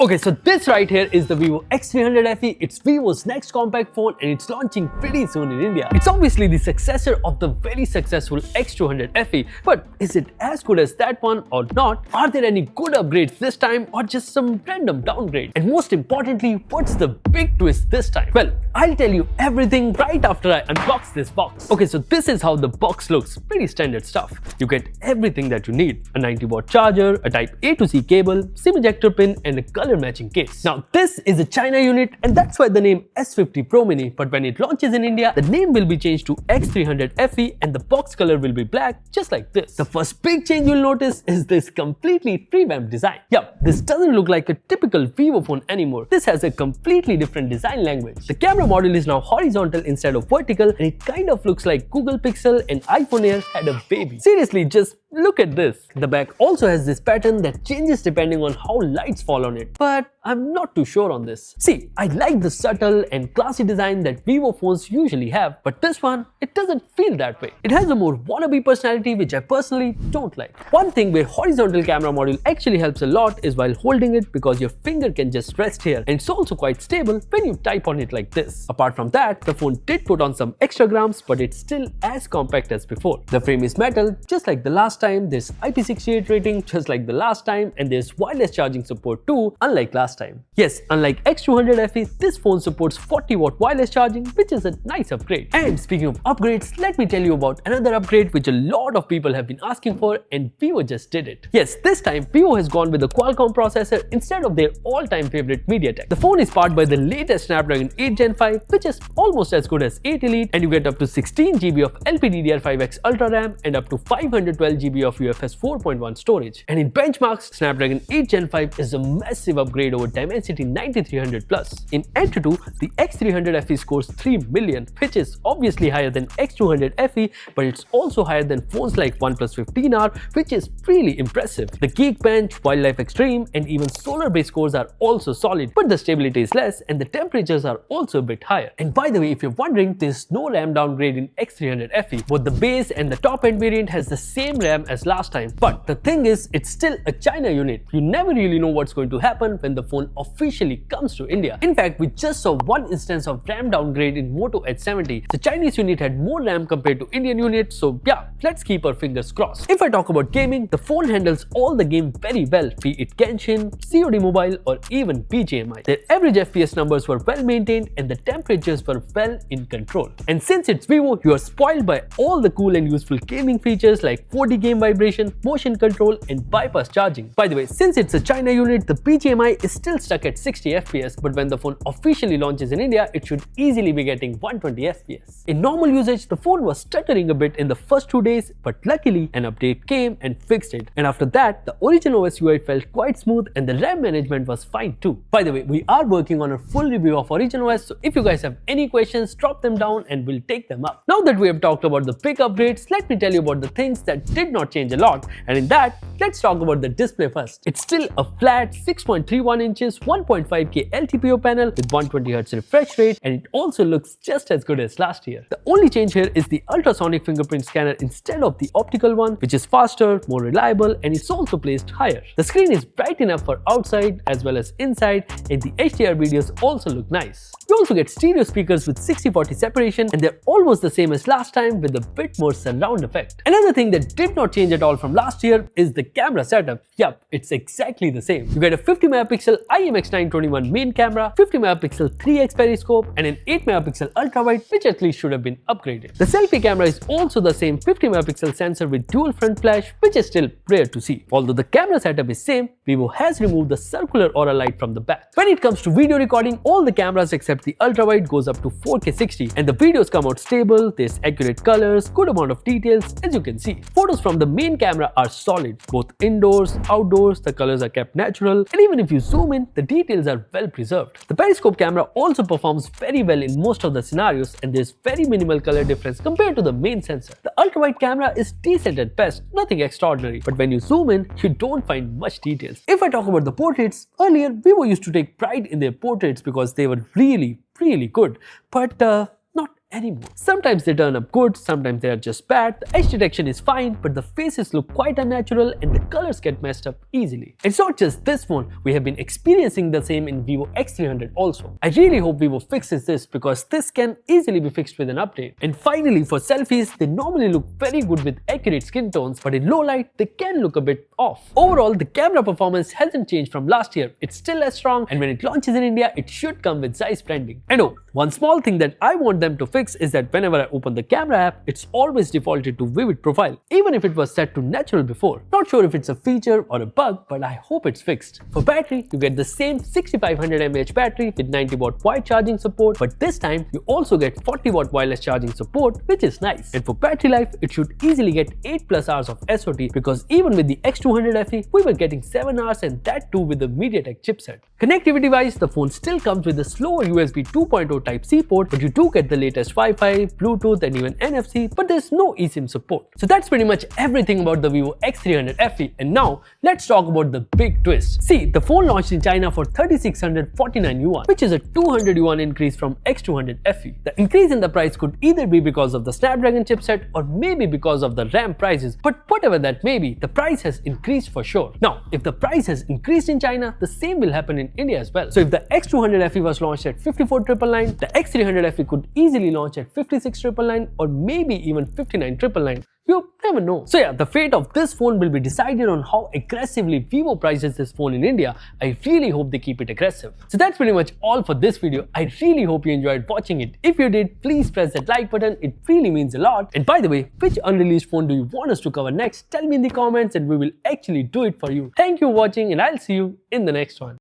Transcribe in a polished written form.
Okay, so this right here is the vivo X300 FE. It's Vivo's next compact phone and it's launching pretty soon in India. It's obviously the successor of the very successful X200 FE, but is it as good as that one or not? Are there any good upgrades this time or just some random downgrade? And most importantly, what's the big twist this time? Well, I'll tell you everything right after I unbox this box. Okay, so this is how the box looks. Pretty standard stuff. You get everything that you need. A 90-watt charger, a type A to C cable, SIM ejector pin and a color matching case. Now this is a China unit and that's why the name S50 Pro Mini, but when it launches in India, the name will be changed to X300 FE and the box color will be black, just like this. The first big change you'll notice is this completely revamped design. Yup, this doesn't look like a typical Vivo phone anymore. This has a completely different design language. The camera module is now horizontal instead of vertical and it kind of looks like Google Pixel and iPhone Air had a baby. Seriously, just look at this. The back also has this pattern that changes depending on how lights fall on it, but I'm not too sure on this. See, I like the subtle and classy design that Vivo phones usually have, but this one, it doesn't feel that way. It has a more wannabe personality which I personally don't like. One thing where horizontal camera module actually helps a lot is while holding it because your finger can just rest here and it's also quite stable when you type on it like this. Apart from that, the phone did put on some extra grams, but it's still as compact as before. The frame is metal just like the last time, there's IP68 rating just like the last time, and there's wireless charging support too, unlike last time. Yes, unlike X200 FE, this phone supports 40-watt wireless charging, which is a nice upgrade. And speaking of upgrades, let me tell you about another upgrade which a lot of people have been asking for and Vivo just did it. Yes, this time Vivo has gone with the Qualcomm processor instead of their all-time favorite MediaTek. The phone is powered by the latest Snapdragon 8 Gen 5, which is almost as good as 8 Elite, and you get up to 16 GB of LPDDR5X Ultra RAM and up to 512 GB of UFS 4.1 storage. And in benchmarks, Snapdragon 8 Gen 5 is a massive upgrade over Dimensity 9300 Plus. In Antutu, the X300 FE scores 3 million, which is obviously higher than X200 FE, but it's also higher than phones like OnePlus 15R, which is really impressive. The Geekbench, Wildlife Extreme, and even solar-based scores are also solid, but the stability is less and the temperatures are also a bit higher. And by the way, if you're wondering, there's no RAM downgrade in X300 FE. Both the base and the top-end variant has the same RAM as last time, but the thing is, it's still a China unit. You never really know what's going to happen when the phone officially comes to India. In fact, we just saw one instance of RAM downgrade in Moto H70. The Chinese unit had more RAM compared to Indian unit, so yeah, let's keep our fingers crossed. If I talk about gaming, the phone handles all the game very well, be it Genshin, COD Mobile or even BGMI. Their average FPS numbers were well maintained and the temperatures were well in control. And since it's Vivo, you are spoiled by all the cool and useful gaming features like 4D game vibration, motion control and bypass charging. By the way, since it's a China unit, the BGMI is still stuck at 60 FPS, but when the phone officially launches in India, it should easily be getting 120 FPS. In normal usage, the phone was stuttering a bit in the first 2 days, but luckily an update came and fixed it. And after that, the original OS UI felt quite smooth and the RAM management was fine too. By the way, we are working on a full review of Origin OS, so if you guys have any questions, drop them down and we'll take them up. Now that we have talked about the big upgrades, let me tell you about the things that did not change a lot, and in that, let's talk about the display first. It's still a flat 6.31 inches 1.5K LTPO panel with 120Hz refresh rate, and it also looks just as good as last year. The only change here is the ultrasonic fingerprint scanner instead of the optical one, which is faster, more reliable, and it's also placed higher. The screen is bright enough for outside as well as inside, and the HDR videos also look nice. You also get stereo speakers with 60/40 separation, and they're almost the same as last time with a bit more surround effect. Another thing that did not change at all from last year is the camera setup. Yup, it's exactly the same. You get a 50 megapixel IMX921 main camera, 50 megapixel 3x periscope, and an 8 megapixel ultra wide, which at least should have been upgraded. The selfie camera is also the same 50 megapixel sensor with dual front flash, which is still rare to see. Although the camera setup is same, Vivo has removed the circular aura light from the back. When it comes to video recording, all the cameras except the ultra wide goes up to 4K 60, and the videos come out stable. There's accurate colors, good amount of details, as you can see. Photos from the main camera are solid, both indoors, outdoors, the colors are kept natural, and even if you zoom in, the details are well preserved. The periscope camera also performs very well in most of the scenarios, and there's very minimal color difference compared to the main sensor. The ultra wide camera is decent at best, nothing extraordinary, but when you zoom in, you don't find much details. If I talk about the portraits, earlier Vivo used to take pride in their portraits because they were really good, but not anymore. Sometimes they turn up good, sometimes they are just bad. The edge detection is fine, but the faces look quite unnatural and the colors get messed up easily. It's not just this phone, we have been experiencing the same in vivo X300 also. I really hope Vivo fixes this because this can easily be fixed with an update. And finally, for selfies, they normally look very good with accurate skin tones, but in low light, they can look a bit off. Overall, the camera performance hasn't changed from last year. It's still as strong, and when it launches in India, it should come with Zeiss branding. I know, one small thing that I want them to fix is that whenever I open the camera app, it's always defaulted to vivid profile, even if it was set to natural before. Not sure if it's a feature or a bug, but I hope it's fixed. For battery, you get the same 6500 mAh battery with 90W wide charging support, but this time you also get 40W wireless charging support, which is nice. And for battery life, it should easily get 8+ hours of SOT, because even with the X200 FE, we were getting 7 hours, and that too with the MediaTek chipset. Connectivity wise, the phone still comes with a slower USB 2.0 Type-C port, but you do get the latest Wi-Fi, Bluetooth and even NFC, but there's no eSIM support. So that's pretty much everything about the vivo X300 FE, and now let's talk about the big twist. See, the phone launched in China for 3649 yuan, which is a 200 yuan increase from X200 FE. The increase in the price could either be because of the Snapdragon chipset or maybe because of the RAM prices, but whatever that may be, the price has increased for sure. Now, if the price has increased in China, the same will happen in India as well. So if the X200 FE was launched at 54,999, the X300 FE could easily launch at 56,999 or maybe even 59,999. You never know. So yeah, the fate of this phone will be decided on how aggressively Vivo prices this phone in India. I really hope they keep it aggressive. So that's pretty much all for this video. I really hope you enjoyed watching it. If you did, please press that like button. It really means a lot. And by the way, which unreleased phone do you want us to cover next? Tell me in the comments and we will actually do it for you. Thank you for watching, and I'll see you in the next one.